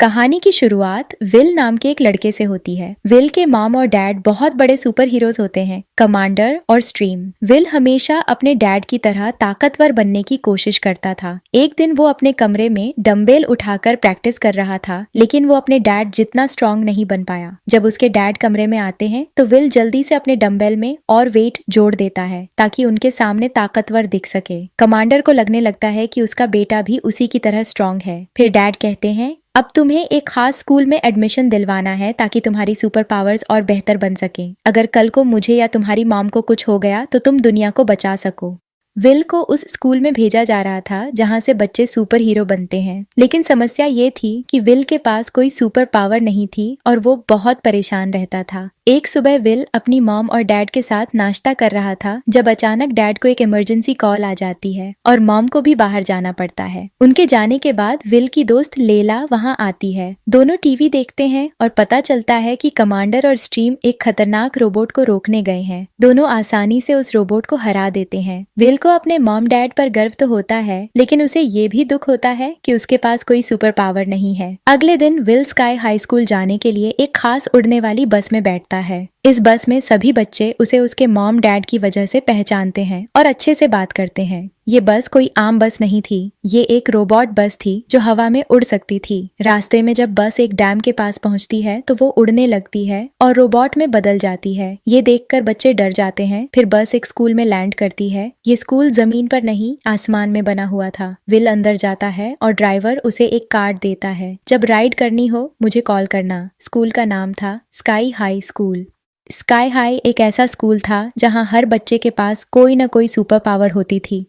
कहानी की शुरुआत विल नाम के एक लड़के से होती है। विल के मॉम और डैड बहुत बड़े सुपर हीरोज होते हैं, कमांडर और स्ट्रीम। विल हमेशा अपने डैड की तरह ताकतवर बनने की कोशिश करता था। एक दिन वो अपने कमरे में डंबेल उठाकर प्रैक्टिस कर रहा था, लेकिन वो अपने डैड जितना स्ट्रांग नहीं बन पाया। जब उसके डैड कमरे में आते हैं तो विल जल्दी से अपने डंबेल में और वेट जोड़ देता है ताकि उनके सामने ताकतवर दिख सके। कमांडर को लगने लगता है कि उसका बेटा भी उसी की तरह स्ट्रांग है। फिर डैड कहते हैं, अब तुम्हें एक खास स्कूल में एडमिशन दिलवाना है ताकि तुम्हारी सुपर पावर्स और बेहतर बन सकें। अगर कल को मुझे या तुम्हारी मॉम को कुछ हो गया तो तुम दुनिया को बचा सको। विल को उस स्कूल में भेजा जा रहा था जहां से बच्चे सुपर हीरो बनते हैं, लेकिन समस्या ये थी कि विल के पास कोई सुपर पावर नहीं थी और वो बहुत परेशान रहता था। एक सुबह विल अपनी मॉम और डैड के साथ नाश्ता कर रहा था जब अचानक डैड को एक इमरजेंसी कॉल आ जाती है और मॉम को भी बाहर जाना पड़ता है। उनके जाने के बाद विल की दोस्त लेला वहां आती है। दोनों टीवी देखते हैं और पता चलता है कि कमांडर और स्ट्रीम एक खतरनाक रोबोट को रोकने गए हैं। दोनों आसानी से उस रोबोट को हरा देते हैं। विल को अपने मॉम डैड पर गर्व तो होता है, लेकिन उसे ये भी दुख होता है कि उसके पास कोई सुपर पावर नहीं है। अगले दिन विल स्काई हाई स्कूल जाने के लिए एक खास उड़ने वाली बस में बैठता है। इस बस में सभी बच्चे उसे उसके मॉम डैड की वजह से पहचानते हैं और अच्छे से बात करते हैं। ये बस कोई आम बस नहीं थी, ये एक रोबोट बस थी जो हवा में उड़ सकती थी। रास्ते में जब बस एक डैम के पास पहुंचती है तो वो उड़ने लगती है और रोबोट में बदल जाती है। ये देखकर बच्चे डर जाते हैं। फिर बस एक स्कूल में लैंड करती है। ये स्कूल जमीन पर नहीं, आसमान में बना हुआ था। विल अंदर जाता है और ड्राइवर उसे एक कार्ड देता है, जब राइड करनी हो मुझे कॉल करना। स्कूल का नाम था sky high school. Sky high एक ऐसा स्कूल था जहां हर बच्चे के पास कोई न कोई सुपर पावर होती थी।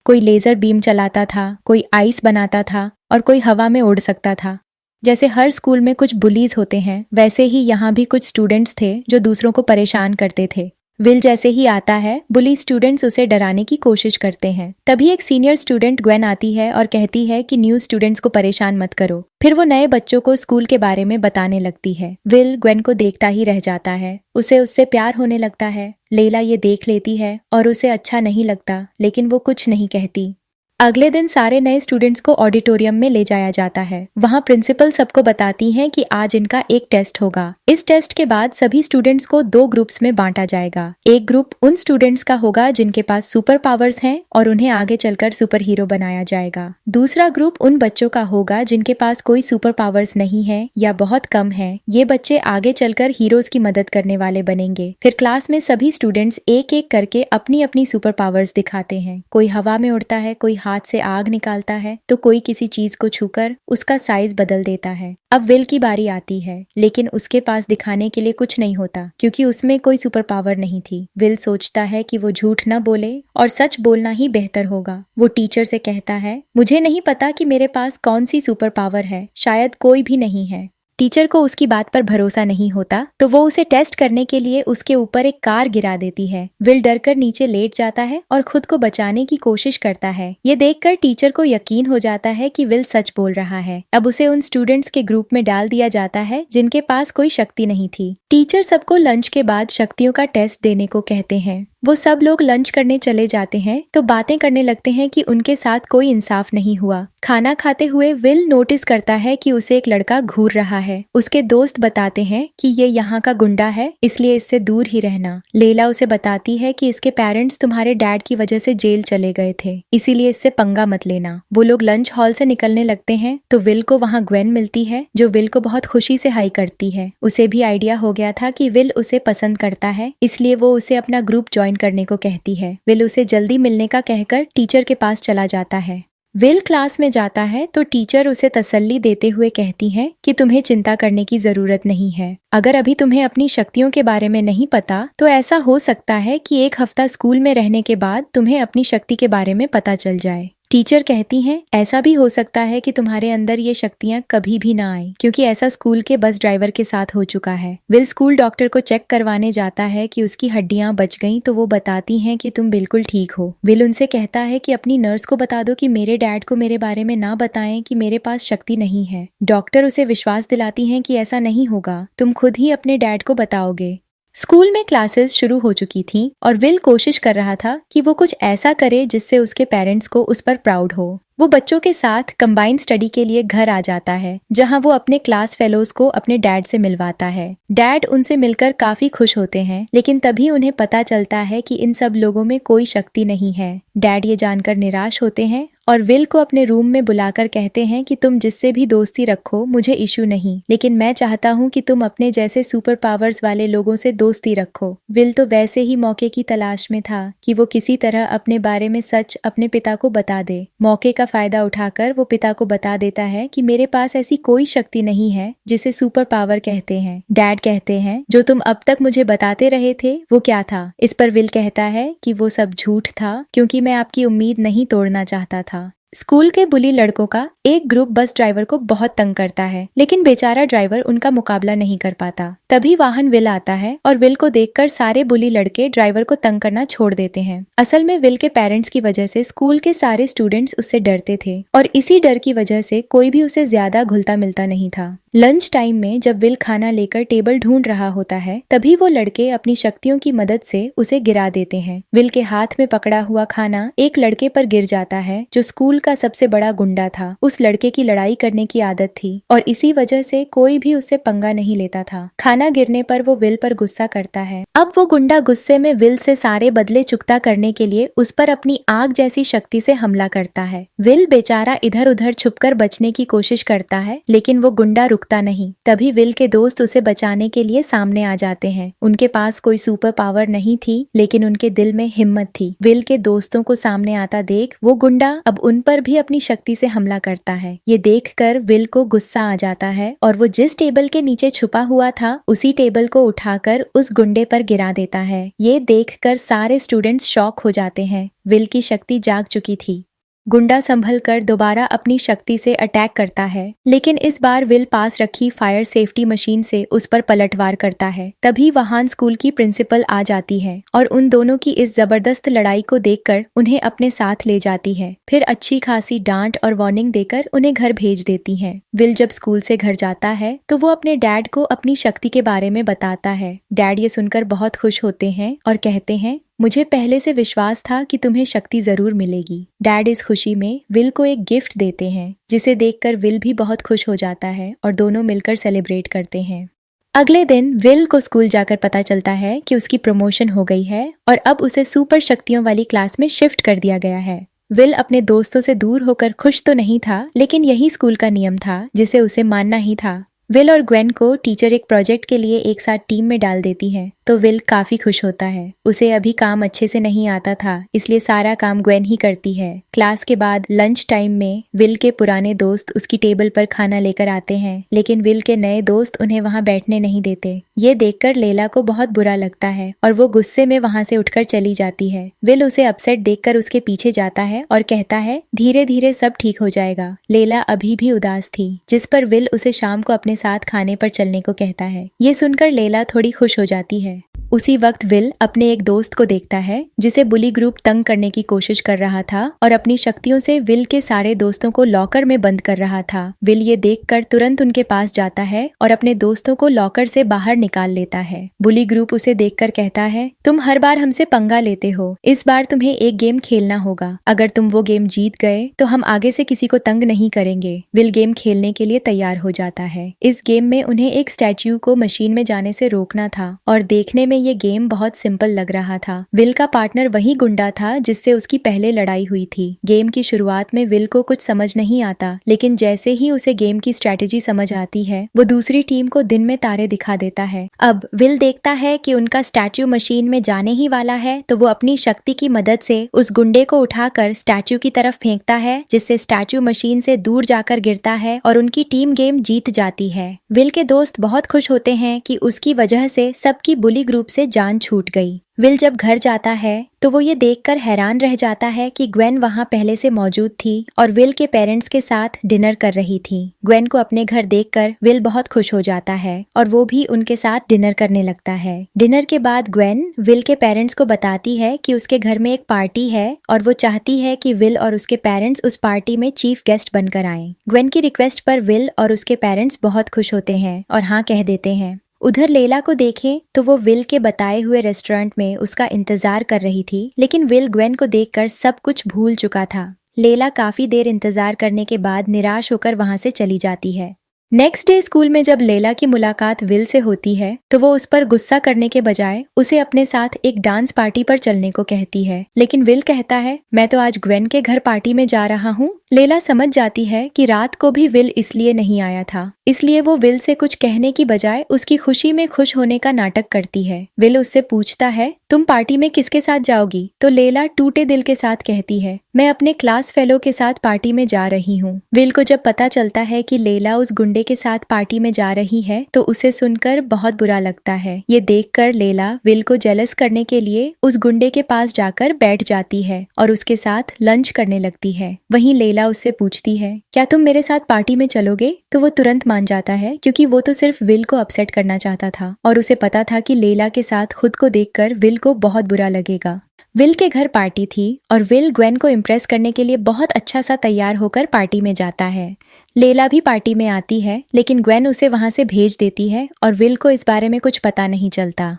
कोई लेजर बीम चलाता था, कोई आइस बनाता था और कोई हवा में उड़ सकता था। जैसे हर स्कूल में कुछ बुलीज होते हैं, वैसे ही यहाँ भी कुछ स्टूडेंट्स थे जो दूसरों को परेशान करते थे। विल जैसे ही आता है, बुली स्टूडेंट्स उसे डराने की कोशिश करते हैं। तभी एक सीनियर स्टूडेंट ग्वेन आती है और कहती है कि न्यू स्टूडेंट्स को परेशान मत करो। फिर वो नए बच्चों को स्कूल के बारे में बताने लगती है। विल ग्वेन को देखता ही रह जाता है। उसे उससे प्यार होने लगता है। लेला ये देख लेती है और उसे अच्छा नहीं लगता, लेकिन वो कुछ नहीं कहती। अगले दिन सारे नए स्टूडेंट्स को ऑडिटोरियम में ले जाया जाता है। वहाँ प्रिंसिपल सबको बताती हैं कि आज इनका एक टेस्ट होगा। इस टेस्ट के बाद सभी स्टूडेंट्स को 2 ग्रुप्स में बांटा जाएगा। एक ग्रुप उन स्टूडेंट्स का होगा जिनके पास सुपर पावर्स हैं और उन्हें आगे चलकर सुपर हीरो बनाया जाएगा। दूसरा ग्रुप उन बच्चों का होगा जिनके पास कोई सुपर पावर्स नहीं है या बहुत कम है। ये बच्चे आगे चलकर हीरोज की मदद करने वाले बनेंगे। फिर क्लास में सभी स्टूडेंट्स एक एक करके अपनी अपनी सुपर पावर्स दिखाते हैं। कोई हवा में उड़ता है, कोई हाथ से आग निकालता है, तो कोई किसी चीज को छूकर उसका साइज बदल देता है। अब विल की बारी आती है, लेकिन उसके पास दिखाने के लिए कुछ नहीं होता क्योंकि उसमें कोई सुपर पावर नहीं थी। विल सोचता है कि वो झूठ न बोले और सच बोलना ही बेहतर होगा। वो टीचर से कहता है, मुझे नहीं पता कि मेरे पास कौन सी सुपर पावर है, शायद कोई भी नहीं है। टीचर को उसकी बात पर भरोसा नहीं होता, तो वो उसे टेस्ट करने के लिए उसके ऊपर एक कार गिरा देती है। विल डरकर नीचे लेट जाता है और खुद को बचाने की कोशिश करता है। ये देखकर टीचर को यकीन हो जाता है कि विल सच बोल रहा है। अब उसे उन स्टूडेंट्स के ग्रुप में डाल दिया जाता है जिनके पास कोई शक्ति नहीं थी। टीचर सबको लंच के बाद शक्तियों का टेस्ट देने को कहते हैं। वो सब लोग लंच करने चले जाते हैं तो बातें करने लगते हैं कि उनके साथ कोई इंसाफ नहीं हुआ। खाना खाते हुए विल नोटिस करता है कि उसे एक लड़का घूर रहा है। उसके दोस्त बताते हैं कि ये यहाँ का गुंडा है, इसलिए इससे दूर ही रहना। लेला उसे बताती है कि इसके पेरेंट्स तुम्हारे डैड की वजह से जेल चले गए थे, इसीलिए इससे पंगा मत लेना। वो लोग लंच हॉल से निकलने लगते हैं तो विल को वहाँ ग्वेन मिलती है, जो विल को बहुत खुशी से हाई करती है। उसे भी आइडिया हो गया था कि विल उसे पसंद करता है, इसलिए वो उसे अपना ग्रुप ज्वाइन करने को कहती है। विल उसे जल्दी मिलने का कहकर टीचर के पास चला जाता है। विल क्लास में जाता है तो टीचर उसे तसल्ली देते हुए कहती हैं कि तुम्हें चिंता करने की जरूरत नहीं है। अगर अभी तुम्हें अपनी शक्तियों के बारे में नहीं पता तो ऐसा हो सकता है कि एक हफ्ता स्कूल में रहने के बाद तुम्हें अपनी शक्ति के बारे में पता चल जाए। टीचर कहती हैं, ऐसा भी हो सकता है कि तुम्हारे अंदर ये शक्तियां कभी भी ना आए, क्योंकि ऐसा स्कूल के बस ड्राइवर के साथ हो चुका है। विल स्कूल डॉक्टर को चेक करवाने जाता है कि उसकी हड्डियां बच गईं, तो वो बताती हैं कि तुम बिल्कुल ठीक हो। विल उनसे कहता है कि अपनी नर्स को बता दो कि मेरे डैड को मेरे बारे में ना बताएं कि मेरे पास शक्ति नहीं है। डॉक्टर उसे विश्वास दिलाती हैं कि ऐसा नहीं होगा, तुम खुद ही अपने डैड को बताओगे। स्कूल में क्लासेस शुरू हो चुकी थीं और विल कोशिश कर रहा था कि वो कुछ ऐसा करे जिससे उसके पेरेंट्स को उस पर प्राउड हो। वो बच्चों के साथ कंबाइंड स्टडी के लिए घर आ जाता है, जहां वो अपने क्लास फेलोज को अपने डैड से मिलवाता है। डैड उनसे मिलकर काफी खुश होते हैं, लेकिन तभी उन्हें पता चलता है कि इन सब लोगों में कोई शक्ति नहीं है। डैड ये जानकर निराश होते हैं और विल को अपने रूम में बुलाकर कहते हैं कि तुम जिससे भी दोस्ती रखो, मुझे इशू नहीं, लेकिन मैं चाहता हूँ कि तुम अपने जैसे सुपर पावर्स वाले लोगों से दोस्ती रखो। विल तो वैसे ही मौके की तलाश में था कि वो किसी तरह अपने बारे में सच अपने पिता को बता दे। मौके का फायदा उठाकर वो पिता को बता देता है कि मेरे पास ऐसी कोई शक्ति नहीं है जिसे सुपर पावर कहते हैं। डैड कहते हैं, जो तुम अब तक मुझे बताते रहे थे वो क्या था? इस पर विल कहता है कि वो सब झूठ था, क्योंकि मैं आपकी उम्मीद नहीं तोड़ना चाहता था। स्कूल के बुली लड़कों का एक ग्रुप बस ड्राइवर को बहुत तंग करता है, लेकिन बेचारा ड्राइवर उनका मुकाबला नहीं कर पाता। तभी वाहन विल आता है और विल को देखकर सारे बुली लड़के ड्राइवर को तंग करना छोड़ देते हैं। असल में विल के पेरेंट्स की वजह से स्कूल के सारे स्टूडेंट्स उससे डरते थे और इसी डर की वजह से कोई भी उसे ज्यादा घुलता मिलता नहीं था। लंच टाइम में जब विल खाना लेकर टेबल ढूंढ रहा होता है, तभी वो लड़के अपनी शक्तियों की मदद से उसे गिरा देते हैं। विल के हाथ में पकड़ा हुआ खाना एक लड़के पर गिर जाता है, जो स्कूल का सबसे बड़ा गुंडा था। उस लड़के की लड़ाई करने की आदत थी और इसी वजह से कोई भी उससे पंगा नहीं लेता था। खाना गिरने पर वो विल पर गुस्सा करता है। अब वो गुंडा गुस्से में विल से सारे बदले चुकता करने के लिए उस पर अपनी आग जैसी शक्ति से हमला करता है। विल बेचारा इधर उधर छुपकर बचने की कोशिश करता है, लेकिन वो गुंडा रुकता नहीं। तभी विल के दोस्त उसे बचाने के लिए सामने आ जाते हैं। उनके पास कोई सुपर पावर नहीं थी, लेकिन उनके दिल में हिम्मत थी। विल के दोस्तों को सामने आता देख वो गुंडा अब उन पर भी अपनी शक्ति से हमला करता है। ये देखकर विल को गुस्सा आ जाता है और वो जिस टेबल के नीचे छुपा हुआ था उसी टेबल को उठाकर उस गुंडे पर गिरा देता है। ये देखकर सारे स्टूडेंट्स शॉक हो जाते हैं। विल की शक्ति जाग चुकी थी। गुंडा संभल कर दोबारा अपनी शक्ति से अटैक करता है, लेकिन इस बार विल पास रखी फायर सेफ्टी मशीन से उस पर पलटवार करता है। तभी वहां स्कूल की प्रिंसिपल आ जाती है और उन दोनों की इस जबरदस्त लड़ाई को देखकर उन्हें अपने साथ ले जाती है। फिर अच्छी खासी डांट और वार्निंग देकर उन्हें घर भेज देती है। विल जब स्कूल से घर जाता है तो वो अपने डैड को अपनी शक्ति के बारे में बताता है। डैड ये सुनकर बहुत खुश होते हैं और कहते हैं, मुझे पहले से विश्वास था कि तुम्हें शक्ति जरूर मिलेगी। डैड इस खुशी में विल को एक गिफ्ट देते हैं, जिसे देखकर विल भी बहुत खुश हो जाता है और दोनों मिलकर सेलिब्रेट करते हैं। अगले दिन विल को स्कूल जाकर पता चलता है कि उसकी प्रमोशन हो गई है और अब उसे सुपर शक्तियों वाली क्लास में शिफ्ट कर दिया गया है। विल अपने दोस्तों से दूर होकर खुश तो नहीं था, लेकिन यही स्कूल का नियम था जिसे उसे मानना ही था। विल और ग्वेन को टीचर एक प्रोजेक्ट के लिए एक साथ टीम में डाल देती है, तो विल काफी खुश होता है। उसे अभी काम अच्छे से नहीं आता था, इसलिए सारा काम ग्वेन ही करती है। क्लास के बाद लंच टाइम में विल के पुराने दोस्त उसकी टेबल पर खाना लेकर आते हैं, लेकिन विल के नए दोस्त उन्हें वहां बैठने नहीं देते। ये देखकर लेला को बहुत बुरा लगता है और वो गुस्से में वहां से उठकर चली जाती है। विल उसे अपसेट देखकर उसके पीछे जाता है और कहता है, धीरे धीरे सब ठीक हो जाएगा। लेला अभी भी उदास थी, जिस पर विल उसे शाम को अपने साथ खाने पर चलने को कहता है। ये सुनकर लेला थोड़ी खुश हो जाती है। उसी वक्त विल अपने एक दोस्त को देखता है जिसे बुली ग्रुप तंग करने की कोशिश कर रहा था और अपनी शक्तियों से विल के सारे दोस्तों को लॉकर में बंद कर रहा था। विल ये देखकर तुरंत उनके पास जाता है और अपने दोस्तों को लॉकर से बाहर निकाल लेता है। बुली ग्रुप उसे देखकर कहता है, तुम हर बार हमसे पंगा लेते हो, इस बार तुम्हें एक गेम खेलना होगा। अगर तुम वो गेम जीत गए तो हम आगे से किसी को तंग नहीं करेंगे। विल गेम खेलने के लिए तैयार हो जाता है। इस गेम में उन्हें एक स्टैच्यू को मशीन में जाने से रोकना था और देखने में ये गेम बहुत सिंपल लग रहा था। विल का पार्टनर वही गुंडा था जिससे उसकी पहले लड़ाई हुई थी। गेम की शुरुआत में विल को कुछ समझ नहीं आता, लेकिन जैसे ही उसे गेम की स्ट्रेटेजी समझ आती है, वो दूसरी टीम को दिन में तारे दिखा देता है। अब विल देखता है कि उनका स्टैच्यू मशीन में जाने ही वाला है, तो वो अपनी शक्ति की मदद से उस गुंडे को उठाकर स्टैच्यू की तरफ फेंकता है, जिससे स्टैच्यू मशीन से दूर जाकर गिरता है और उनकी टीम गेम जीत जाती है। विल के दोस्त बहुत खुश होते हैं कि उसकी वजह से सबकी बुली ग्रुप से जान छूट गई। विल जब घर जाता है तो वो ये देखकर हैरान रह जाता है कि ग्वेन वहाँ पहले से मौजूद थी और विल के पेरेंट्स के साथ डिनर कर रही थी। ग्वेन को अपने घर देखकर विल बहुत खुश हो जाता है और वो भी उनके साथ डिनर करने लगता है। डिनर के बाद ग्वेन विल के पेरेंट्स को बताती है कि उसके घर में एक पार्टी है और वो चाहती है कि विल और उसके पेरेंट्स उस पार्टी में चीफ गेस्ट बनकर आएं। ग्वेन की रिक्वेस्ट पर विल और उसके पेरेंट्स बहुत खुश होते हैं और हाँ कह देते हैं। उधर लेला को देखें तो वो विल के बताए हुए रेस्टोरेंट में उसका इंतजार कर रही थी, लेकिन विल ग्वेन को देखकर सब कुछ भूल चुका था। लेला काफी देर इंतजार करने के बाद निराश होकर वहां से चली जाती है। नेक्स्ट डे स्कूल में जब लेला की मुलाकात विल से होती है तो वो उस पर गुस्सा करने के बजाय उसे अपने साथ एक डांस पार्टी पर चलने को कहती है, लेकिन विल कहता है मैं तो आज ग्वेन के घर पार्टी में जा रहा हूँ। लेला समझ जाती है कि रात को भी विल इसलिए नहीं आया था, इसलिए वो विल से कुछ कहने की बजाय उसकी खुशी में खुश होने का नाटक करती है। विल उससे पूछता है तुम पार्टी में किसके साथ जाओगी? तो लेला टूटे दिल के साथ कहती है मैं अपने क्लास फेलो के साथ पार्टी में जा रही हूँ। विल को जब पता चलता है कि लेला उस गुंडे के साथ पार्टी में जा रही है तो उसे सुनकर बहुत बुरा लगता है। ये देखकर लेला विल को जेलस करने के लिए उस गुंडे के पास जाकर बैठ जाती है और उसके साथ लंच करने लगती है। वहीं लेला उससे पूछती है क्या तुम मेरे साथ पार्टी में चलोगे? तो वो तुरंत मान जाता है क्योंकि वो तो सिर्फ विल को अपसेट करना चाहता था और उसे पता था कि लेला के साथ खुद को देखकर विल को बहुत बुरा लगेगा। विल के घर पार्टी थी और विल ग्वेन को इम्प्रेस करने के लिए बहुत अच्छा सा तैयार होकर पार्टी में जाता है। लेला भी पार्टी में आती है लेकिन ग्वेन उसे वहां से भेज देती है और विल को इस बारे में कुछ पता नहीं चलता।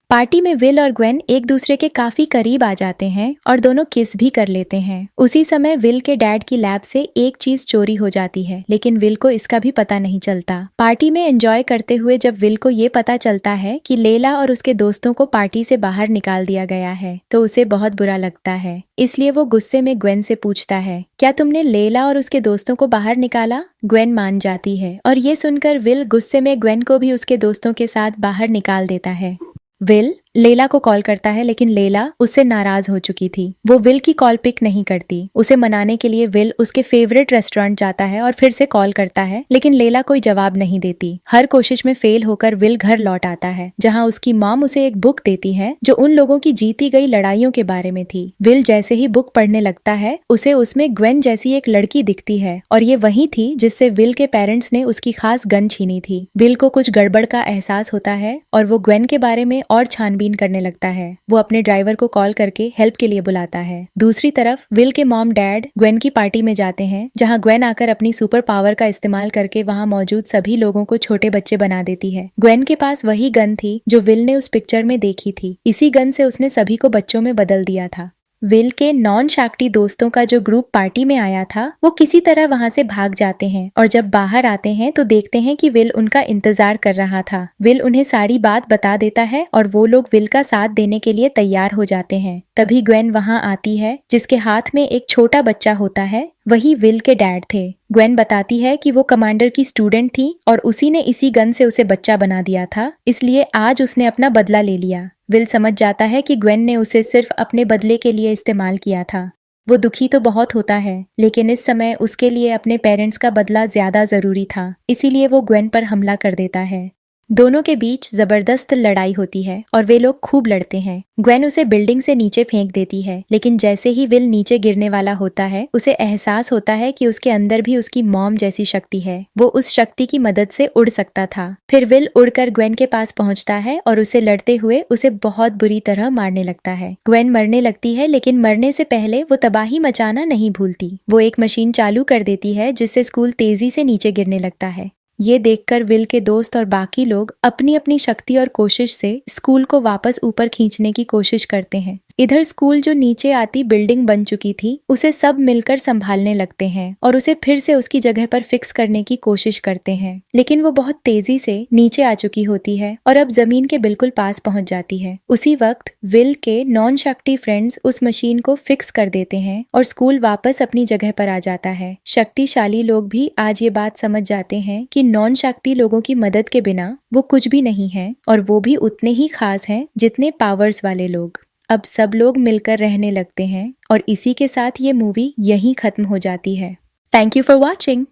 पार्टी में विल और ग्वेन एक दूसरे के काफी करीब आ जाते हैं और दोनों किस भी कर लेते हैं। उसी समय विल के डैड की लैब से एक चीज चोरी हो जाती है लेकिन विल को इसका भी पता नहीं चलता। पार्टी में एंजॉय करते हुए जब विल को ये पता चलता है कि लेला और उसके दोस्तों को पार्टी से बाहर निकाल दिया गया है तो उसे बहुत बुरा लगता है, इसलिए वो गुस्से में ग्वेन से पूछता है क्या तुमने लेला और उसके दोस्तों को बाहर निकाला? ग्वेन मान जाती है और ये सुनकर विल गुस्से में ग्वेन को भी उसके दोस्तों के साथ बाहर निकाल देता है। विल लेला को कॉल करता है लेकिन लेला उससे नाराज हो चुकी थी। वो विल की कॉल पिक नहीं करती। उसे मनाने के लिए विल उसके फेवरेट रेस्टोरेंट जाता है और फिर से कॉल करता है लेकिन लेला कोई जवाब नहीं देती। हर कोशिश में फेल होकर विल घर लौट आता है जहां उसकी मॉम उसे एक बुक देती है जो उन लोगों की जीती गई लड़ाइयों के बारे में थी। विल जैसे ही बुक पढ़ने लगता है उसे उसमें ग्वेन जैसी एक लड़की दिखती है और ये वही थी जिससे विल के पेरेंट्स ने उसकी खास गन छीनी थी। विल को कुछ गड़बड़ का एहसास होता है और वो ग्वेन के बारे में और छानबीन करने लगता है। वो अपने ड्राइवर को कॉल करके हेल्प के लिए बुलाता है। दूसरी तरफ विल के मॉम डैड ग्वेन की पार्टी में जाते हैं जहां ग्वेन आकर अपनी सुपर पावर का इस्तेमाल करके वहां मौजूद सभी लोगों को छोटे बच्चे बना देती है। ग्वेन के पास वही गन थी जो विल ने उस पिक्चर में देखी थी। इसी गन से उसने सभी को बच्चों में बदल दिया था। विल के नॉन शाक्टी दोस्तों का जो ग्रुप पार्टी में आया था वो किसी तरह वहां से भाग जाते हैं और जब बाहर आते हैं तो देखते हैं कि विल उनका इंतजार कर रहा था। विल उन्हें सारी बात बता देता है और वो लोग विल का साथ देने के लिए तैयार हो जाते हैं। तभी ग्वेन वहां आती है जिसके हाथ में एक छोटा बच्चा होता है। वही विल के डैड थे। ग्वेन बताती है कि वो कमांडर की स्टूडेंट थी और उसी ने इसी गन से उसे बच्चा बना दिया था, इसलिए आज उसने अपना बदला ले लिया। विल समझ जाता है कि ग्वेन ने उसे सिर्फ अपने बदले के लिए इस्तेमाल किया था। वो दुखी तो बहुत होता है लेकिन इस समय उसके लिए अपने पेरेंट्स का बदला ज्यादा जरूरी था, इसीलिए वो ग्वेन पर हमला कर देता है। दोनों के बीच जबरदस्त लड़ाई होती है और वे लोग खूब लड़ते हैं। ग्वेन उसे बिल्डिंग से नीचे फेंक देती है लेकिन जैसे ही विल नीचे गिरने वाला होता है उसे एहसास होता है कि उसके अंदर भी उसकी मॉम जैसी शक्ति है। वो उस शक्ति की मदद से उड़ सकता था। फिर विल उड़कर ग्वेन के पास पहुंचता है और उसे लड़ते हुए उसे बहुत बुरी तरह मारने लगता है। ग्वेन मरने लगती है लेकिन मरने से पहले वो तबाही मचाना नहीं भूलती। वो एक मशीन चालू कर देती है जिससे स्कूल तेजी से नीचे गिरने लगता है। ये देखकर विल के दोस्त और बाकी लोग अपनी अपनी शक्ति और कोशिश से स्कूल को वापस ऊपर खींचने की कोशिश करते हैं। इधर स्कूल जो नीचे आती बिल्डिंग बन चुकी थी उसे सब मिलकर संभालने लगते हैं और उसे फिर से उसकी जगह पर फिक्स करने की कोशिश करते हैं, लेकिन वो बहुत तेजी से नीचे आ चुकी होती है और अब जमीन के बिल्कुल पास पहुंच जाती है। उसी वक्त विल के नॉन शक्ति फ्रेंड्स उस मशीन को फिक्स कर देते हैं और स्कूल वापस अपनी जगह पर आ जाता है। शक्तिशाली लोग भी आज ये बात समझ जाते हैं कि नॉन शक्ति लोगों की मदद के बिना वो कुछ भी नहीं है और वो भी उतने ही खास हैं जितने पावर्स वाले लोग। अब सब लोग मिलकर रहने लगते हैं और इसी के साथ ये मूवी यहीं खत्म हो जाती है। Thank you for watching.